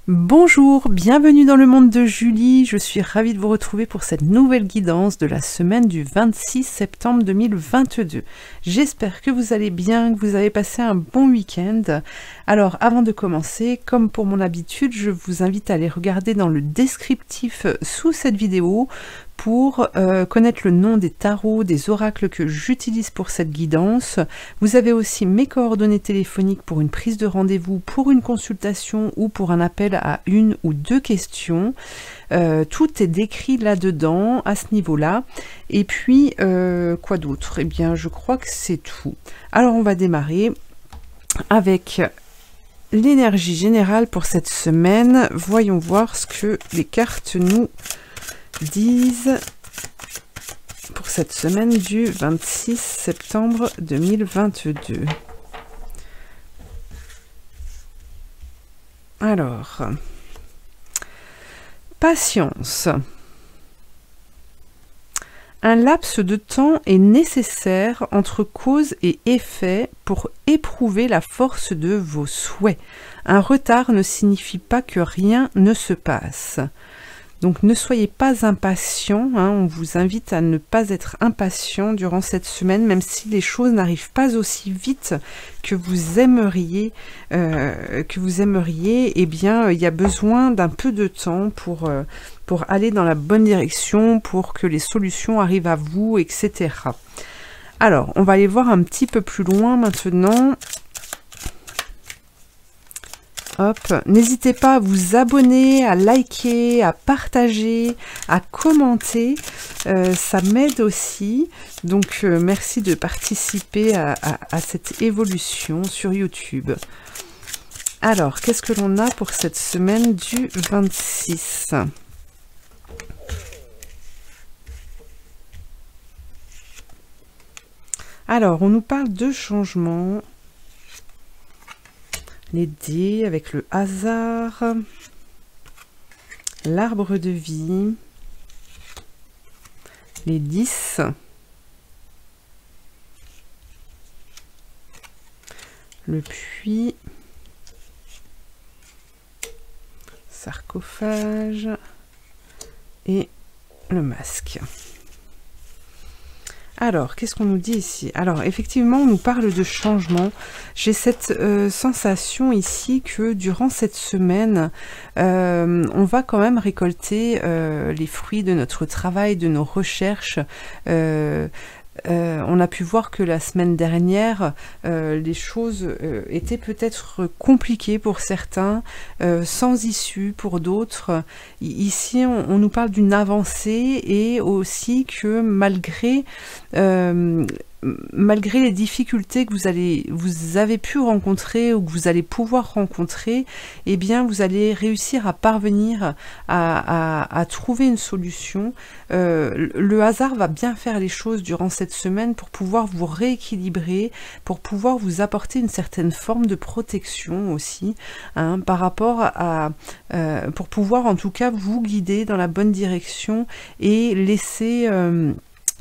Bonjour, bienvenue dans le monde de Julie, je suis ravie de vous retrouver pour cette nouvelle guidance de la semaine du 26 septembre 2022. J'espère que vous allez bien, que vous avez passé un bon week-end. Alors avant de commencer, comme pour mon habitude, je vous invite à aller regarder dans le descriptif sous cette vidéo pour connaître le nom des tarots, des oracles que j'utilise pour cette guidance. Vous avez aussi mes coordonnées téléphoniques pour une prise de rendez-vous, pour une consultation ou pour un appel à une ou deux questions. Tout est décrit là-dedans, à ce niveau-là. Et puis, quoi d'autre? Eh bien, je crois que c'est tout. Alors, on va démarrer avec l'énergie générale pour cette semaine. Voyons voir ce que les cartes nous disent pour cette semaine du 26 septembre 2022. Alors, patience. Un laps de temps est nécessaire entre cause et effet pour éprouver la force de vos souhaits. Un retard ne signifie pas que rien ne se passe. Donc ne soyez pas impatient, on vous invite à ne pas être impatient durant cette semaine, même si les choses n'arrivent pas aussi vite que vous aimeriez, eh bien il y a besoin d'un peu de temps pour aller dans la bonne direction, pour que les solutions arrivent à vous, etc. Alors, on va aller voir un petit peu plus loin maintenant. Hop, n'hésitez pas à vous abonner, à liker, à partager, à commenter, ça m'aide aussi. Donc merci de participer à cette évolution sur YouTube. Alors, qu'est-ce que l'on a pour cette semaine du 26 ? Alors, on nous parle de changement. Les dés avec le hasard, l'arbre de vie, les 10, le puits, sarcophage et le masque. Alors, qu'est-ce qu'on nous dit ici? Alors, effectivement, on nous parle de changement. J'ai cette sensation ici que durant cette semaine, on va quand même récolter les fruits de notre travail, de nos recherches. On a pu voir que la semaine dernière, les choses étaient peut-être compliquées pour certains, sans issue pour d'autres. Ici, on nous parle d'une avancée et aussi que malgré les difficultés que vous avez pu rencontrer ou que vous allez pouvoir rencontrer, eh bien vous allez réussir à parvenir à trouver une solution. Le hasard va bien faire les choses durant cette semaine pour pouvoir vous rééquilibrer, pour pouvoir vous apporter une certaine forme de protection aussi, par rapport pour pouvoir en tout cas vous guider dans la bonne direction et laisser...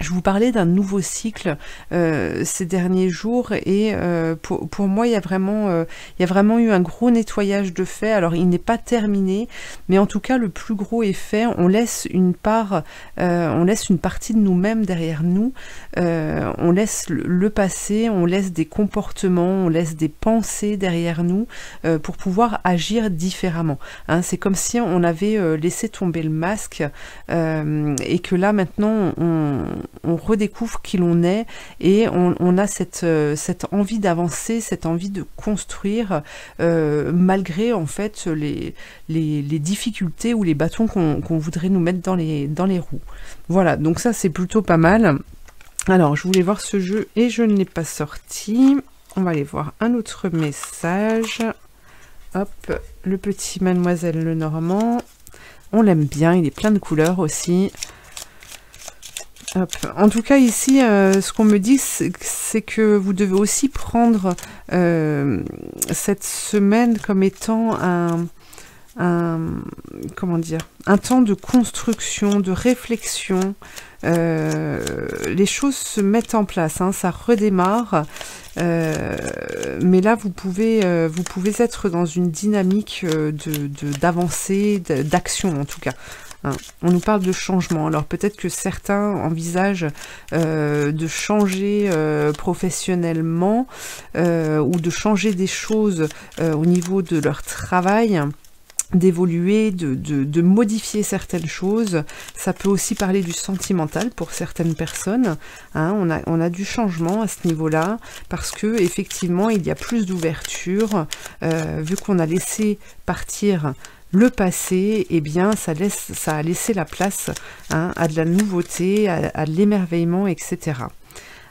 Je vous parlais d'un nouveau cycle ces derniers jours et pour moi il y a vraiment eu un gros nettoyage de fait. Alors il n'est pas terminé, mais en tout cas le plus gros est fait. On laisse une partie de nous-mêmes derrière nous, on laisse le passé, on laisse des comportements, on laisse des pensées derrière nous pour pouvoir agir différemment. C'est comme si on avait laissé tomber le masque et que là maintenant on redécouvre qui l'on est et on a cette envie d'avancer, cette envie de construire malgré en fait les difficultés ou les bâtons qu'on voudrait nous mettre dans les roues. Voilà, donc ça c'est plutôt pas mal. Alors je voulais voir ce jeu et je ne l'ai pas sorti. On va aller voir un autre message. Hop, le petit Mademoiselle Lenormand. On l'aime bien, il est plein de couleurs aussi. Hop. En tout cas ici, ce qu'on me dit, c'est que vous devez aussi prendre cette semaine comme étant comment dire, un temps de construction, de réflexion. Les choses se mettent en place, hein, ça redémarre. Mais là, vous pouvez être dans une dynamique d'avancée, d'action en tout cas. Hein. On nous parle de changement. Alors peut-être que certains envisagent de changer professionnellement ou de changer des choses au niveau de leur travail, d'évoluer, de modifier certaines choses. Ça peut aussi parler du sentimental pour certaines personnes. Hein, on a du changement à ce niveau-là, parce que effectivement, il y a plus d'ouverture, vu qu'on a laissé partir le passé, eh bien, ça a laissé la place, hein, à de la nouveauté, à de l'émerveillement, etc.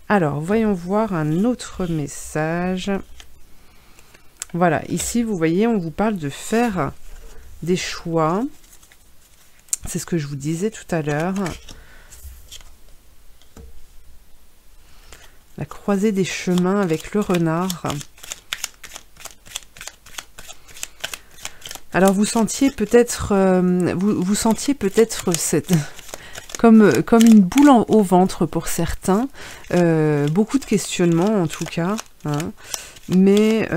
Alors, voyons voir un autre message. Voilà, ici, vous voyez, on vous parle de faire des choix. C'est ce que je vous disais tout à l'heure. La croisée des chemins avec le renard. Alors vous sentiez peut-être vous sentiez peut-être cette comme une boule au ventre pour certains, beaucoup de questionnements en tout cas, hein. Mais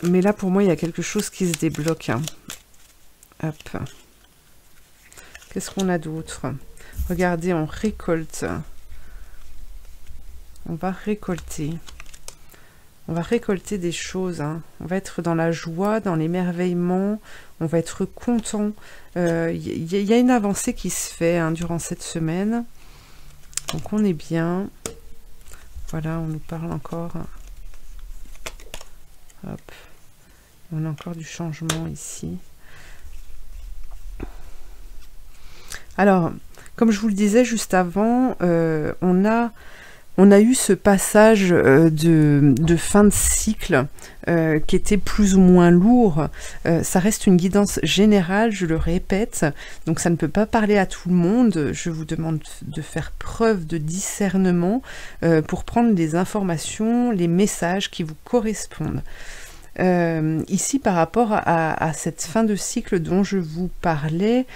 là pour moi il y a quelque chose qui se débloque, hein. Hop. Qu'est-ce qu'on a d'autre? Regardez, on récolte. On va récolter. On va récolter des choses, hein. On va être dans la joie, dans l'émerveillement, on va être content. Y a une avancée qui se fait, hein, durant cette semaine. Donc on est bien. Voilà, on nous parle encore. Hop. On a encore du changement ici. Alors, comme je vous le disais juste avant, on a eu ce passage de fin de cycle qui était plus ou moins lourd. Ça reste une guidance générale, je le répète, donc ça ne peut pas parler à tout le monde. Je vous demande de faire preuve de discernement pour prendre les informations, les messages qui vous correspondent. Ici, par rapport à cette fin de cycle dont je vous parlais,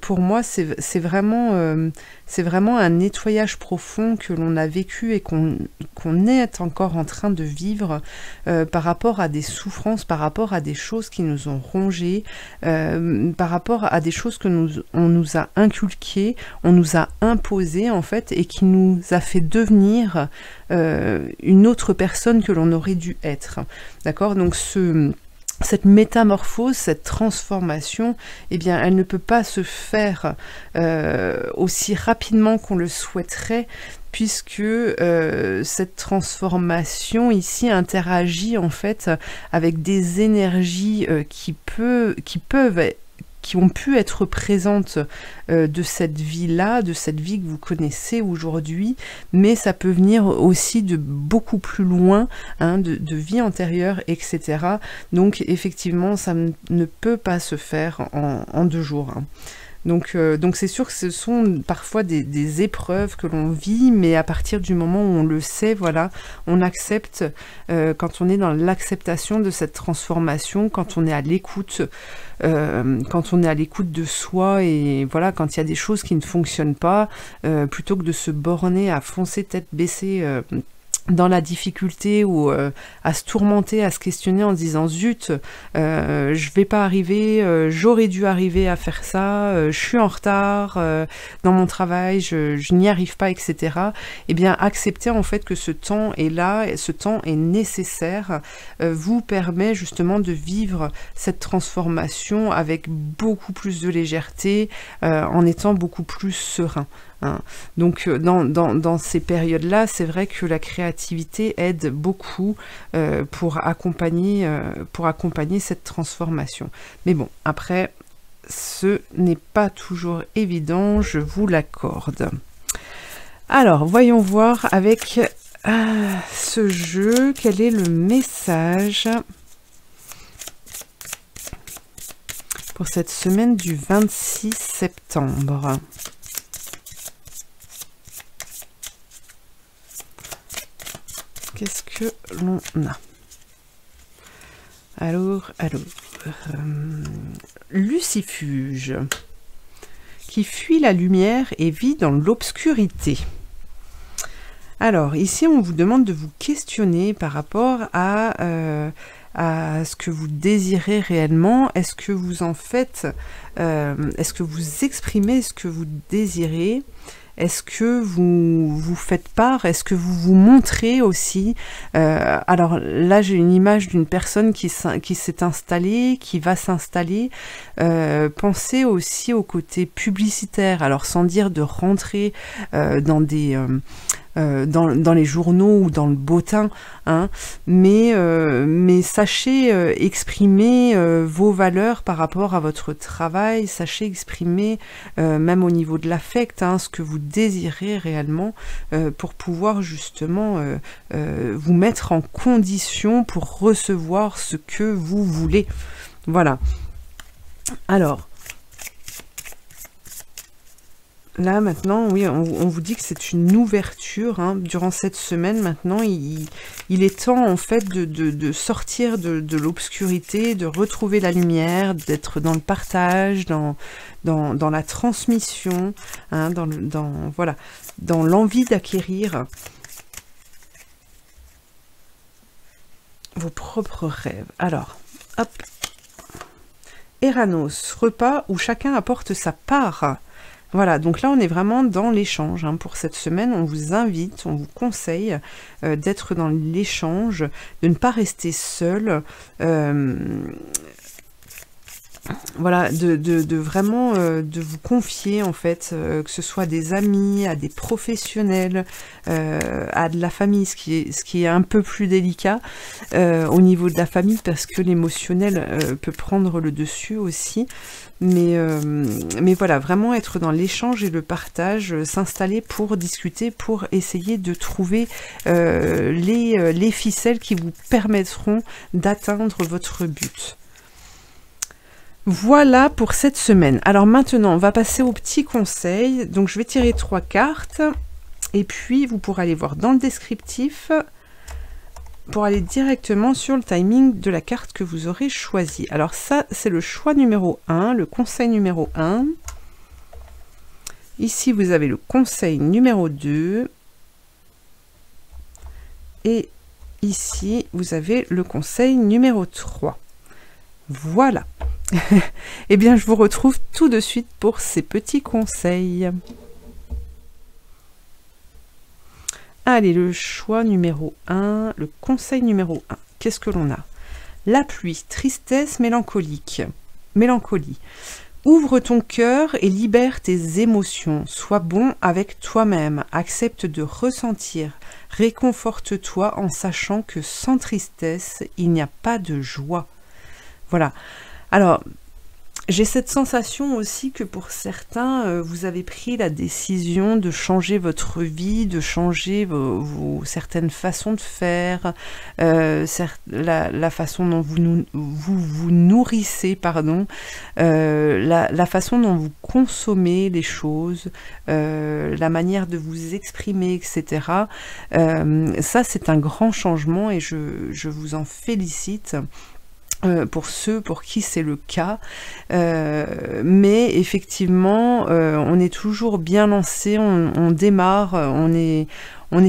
pour moi, c'est vraiment un nettoyage profond que l'on a vécu et qu'on est encore en train de vivre par rapport à des souffrances, par rapport à des choses qui nous ont rongés, par rapport à des choses que on nous a inculquées, on nous a imposées en fait, et qui nous a fait devenir une autre personne que l'on aurait dû être. D'accord? Donc cette métamorphose, cette transformation, eh bien, elle ne peut pas se faire aussi rapidement qu'on le souhaiterait, puisque cette transformation ici interagit en fait avec des énergies qui ont pu être présentes de cette vie-là, de cette vie que vous connaissez aujourd'hui, mais ça peut venir aussi de beaucoup plus loin, hein, de vie antérieure, etc. Donc effectivement, ça ne peut pas se faire en 2 jours, hein. Donc c'est sûr que ce sont parfois des épreuves que l'on vit, mais à partir du moment où on le sait, voilà, on accepte, quand on est dans l'acceptation de cette transformation, quand on est à l'écoute, de soi, et voilà, quand il y a des choses qui ne fonctionnent pas, plutôt que de se borner à foncer tête baissée dans la difficulté ou à se tourmenter, à se questionner en se disant zut, je vais pas arriver, j'aurais dû arriver à faire ça, je suis en retard dans mon travail, je n'y arrive pas, etc. Eh bien, accepter en fait que ce temps est là, et ce temps est nécessaire, vous permet justement de vivre cette transformation avec beaucoup plus de légèreté, en étant beaucoup plus serein. Hein. Donc dans ces périodes-là, c'est vrai que la créativité aide beaucoup pour accompagner cette transformation. Mais bon, après, ce n'est pas toujours évident, je vous l'accorde. Alors, voyons voir avec ce jeu, quel est le message pour cette semaine du 26 septembre. Qu'est-ce que l'on a? Alors, Lucifuge, qui fuit la lumière et vit dans l'obscurité. Alors, ici, on vous demande de vous questionner par rapport à ce que vous désirez réellement. Est-ce que vous en faites, est-ce que vous exprimez ce que vous désirez? Est-ce que vous faites part? Est-ce que vous vous montrez aussi? Alors là, j'ai une image d'une personne qui s'est installée, qui va s'installer. Pensez aussi au côté publicitaire. Alors sans dire de rentrer dans des... dans les journaux ou dans le bottin, hein, mais sachez exprimer vos valeurs par rapport à votre travail, sachez exprimer même au niveau de l'affect, hein, ce que vous désirez réellement pour pouvoir justement vous mettre en condition pour recevoir ce que vous voulez. Voilà. Alors, là, maintenant, oui, on vous dit que c'est une ouverture, hein, durant cette semaine. Maintenant, il est temps, en fait, de sortir de l'obscurité, de retrouver la lumière, d'être dans le partage, dans la transmission, hein, voilà, dans l'envie d'acquérir vos propres rêves. Alors, hop. Eranos, repas où chacun apporte sa part. Voilà, donc là on est vraiment dans l'échange, hein. Pour cette semaine, on vous invite, on vous conseille d'être dans l'échange, de ne pas rester seul, voilà, de vraiment de vous confier en fait, que ce soit à des amis, à des professionnels, à de la famille, ce qui est un peu plus délicat au niveau de la famille, parce que l'émotionnel peut prendre le dessus aussi. Mais voilà, vraiment être dans l'échange et le partage, s'installer pour discuter, pour essayer de trouver les ficelles qui vous permettront d'atteindre votre but. Voilà pour cette semaine. Alors maintenant, on va passer aux petits conseils. Donc je vais tirer 3 cartes et puis vous pourrez aller voir dans le descriptif pour aller directement sur le timing de la carte que vous aurez choisie. Alors ça, c'est le choix numéro 1, le conseil numéro 1. Ici, vous avez le conseil numéro 2. Et ici, vous avez le conseil numéro 3. Voilà. Eh bien, je vous retrouve tout de suite pour ces petits conseils. Allez, le choix numéro 1, le conseil numéro 1. Qu'est-ce que l'on a? La pluie, tristesse, mélancolie. Ouvre ton cœur et libère tes émotions. Sois bon avec toi-même. Accepte de ressentir. Réconforte-toi en sachant que sans tristesse, il n'y a pas de joie. Voilà. Alors, j'ai cette sensation aussi que pour certains, vous avez pris la décision de changer votre vie, de changer vos certaines façons de faire, la façon dont vous nourrissez, pardon, la façon dont vous consommez les choses, la manière de vous exprimer, etc. Ça, c'est un grand changement et je vous en félicite. Pour ceux pour qui c'est le cas, mais effectivement on est toujours bien lancé, on démarre, on est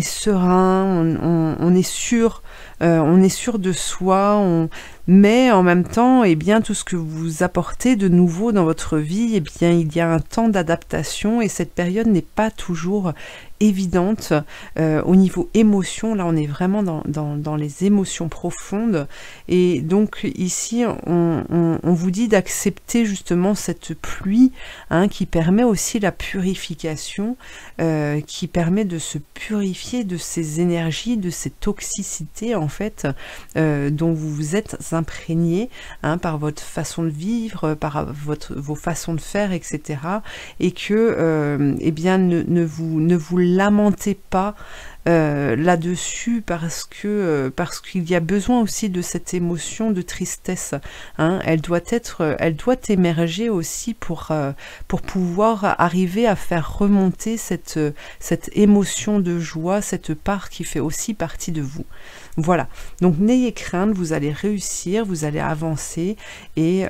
serein, on est sûr de soi, mais en même temps, eh bien, tout ce que vous apportez de nouveau dans votre vie, eh bien, il y a un temps d'adaptation et cette période n'est pas toujours évidente au niveau émotion. Là, on est vraiment dans les émotions profondes et donc ici, on vous dit d'accepter justement cette pluie, hein, qui permet aussi la purification, qui permet de se purifier de ces énergies, de ces toxicités en fait, dont vous vous êtes imprégné, hein, par votre façon de vivre, par vos façons de faire, etc. Et que, eh bien, ne vous lamentez pas là-dessus parce qu'il y a besoin aussi de cette émotion de tristesse. Hein. Elle doit émerger aussi pour pouvoir arriver à faire remonter cette émotion de joie, cette part qui fait aussi partie de vous. Voilà, donc n'ayez crainte, vous allez réussir, vous allez avancer et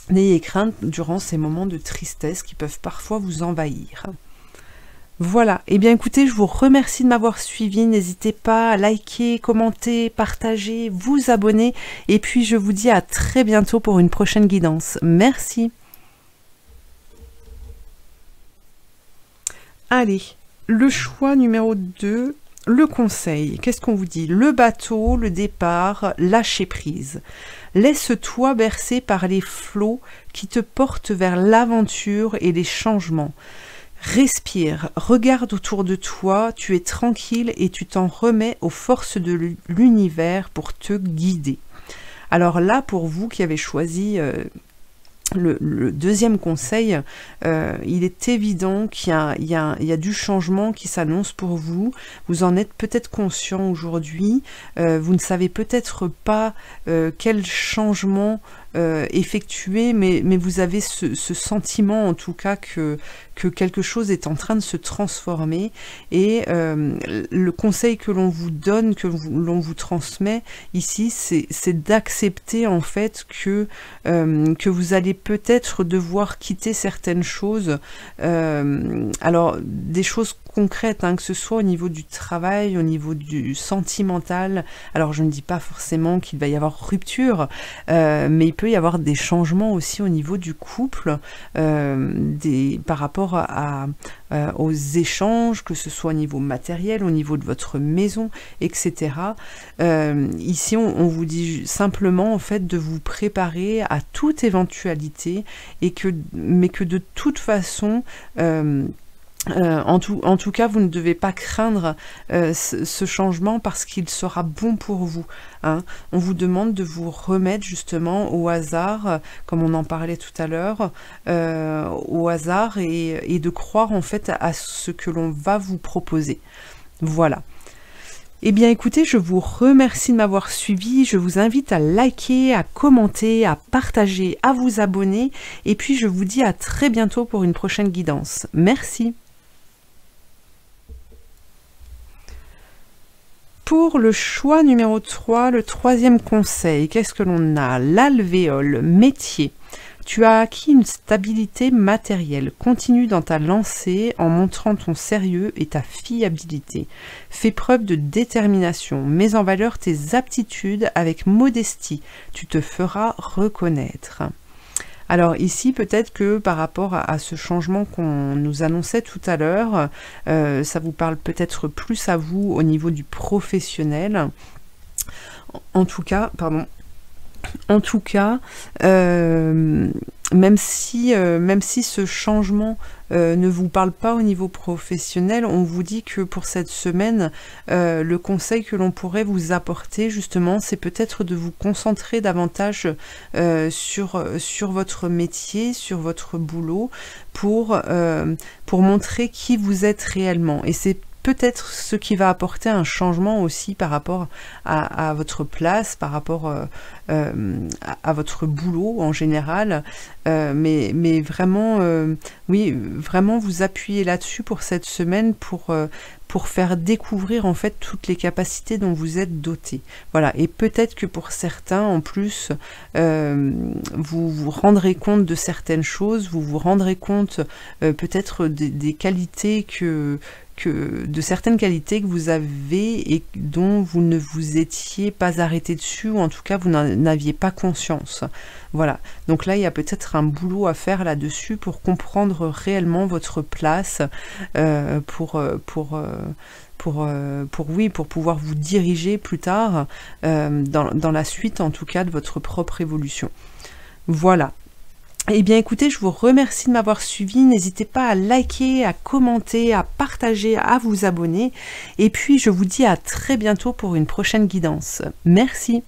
n'ayez crainte durant ces moments de tristesse qui peuvent parfois vous envahir. Voilà, et bien écoutez, je vous remercie de m'avoir suivi, n'hésitez pas à liker, commenter, partager, vous abonner, et puis je vous dis à très bientôt pour une prochaine guidance. Merci. Allez, le choix numéro 2, le conseil. Qu'est-ce qu'on vous dit? Le bateau, le départ, lâcher prise. Laisse-toi bercer par les flots qui te portent vers l'aventure et les changements. Respire, regarde autour de toi, tu es tranquille et tu t'en remets aux forces de l'univers pour te guider. Alors là, pour vous qui avez choisi le deuxième conseil, il est évident qu'il y a du changement qui s'annonce pour vous. Vous en êtes peut-être conscient aujourd'hui. Vous ne savez peut-être pas quel changement effectuer, mais vous avez ce sentiment en tout cas que quelque chose est en train de se transformer, et le conseil que l'on vous donne, l'on vous transmet ici, c'est d'accepter en fait que vous allez peut-être devoir quitter certaines choses, alors des choses concrètes, hein, que ce soit au niveau du travail, au niveau du sentimental. Alors je ne dis pas forcément qu'il va y avoir rupture, mais il peut y avoir des changements aussi au niveau du couple, par rapport aux échanges, que ce soit au niveau matériel, au niveau de votre maison, etc. Ici on vous dit simplement en fait de vous préparer à toute éventualité, mais que de toute façon en tout cas, vous ne devez pas craindre ce changement parce qu'il sera bon pour vous. Hein. On vous demande de vous remettre justement au hasard, comme on en parlait tout à l'heure, au hasard et de croire en fait à ce que l'on va vous proposer. Voilà. Eh bien écoutez, je vous remercie de m'avoir suivi, je vous invite à liker, à commenter, à partager, à vous abonner, et puis je vous dis à très bientôt pour une prochaine guidance. Merci. Pour le choix numéro 3, le troisième conseil, qu'est-ce que l'on a? L'alvéole, métier. Tu as acquis une stabilité matérielle. Continue dans ta lancée en montrant ton sérieux et ta fiabilité. Fais preuve de détermination. Mets en valeur tes aptitudes avec modestie. Tu te feras reconnaître. Alors ici, peut-être que par rapport à ce changement qu'on nous annonçait tout à l'heure, ça vous parle peut-être plus à vous au niveau du professionnel. En tout cas, même si ce changement ne vous parle pas au niveau professionnel, on vous dit que pour cette semaine, le conseil que l'on pourrait vous apporter justement, c'est peut-être de vous concentrer davantage sur votre métier, sur votre boulot, pour montrer qui vous êtes réellement. Et c'est peut-être ce qui va apporter un changement aussi par rapport à votre place, par rapport à votre boulot en général, mais vraiment, oui, vraiment vous appuyez là-dessus pour cette semaine pour faire découvrir en fait toutes les capacités dont vous êtes doté. Voilà, et peut-être que pour certains en plus, vous vous rendrez compte de certaines choses, vous vous rendrez compte peut-être des qualités de certaines qualités que vous avez et dont vous ne vous étiez pas arrêté dessus, ou en tout cas vous n'aviez pas conscience. Voilà, donc là il y a peut-être un boulot à faire là-dessus pour comprendre réellement votre place, pour pouvoir vous diriger plus tard dans la suite en tout cas de votre propre évolution. Voilà. Eh bien écoutez, je vous remercie de m'avoir suivi, n'hésitez pas à liker, à commenter, à partager, à vous abonner, et puis je vous dis à très bientôt pour une prochaine guidance. Merci.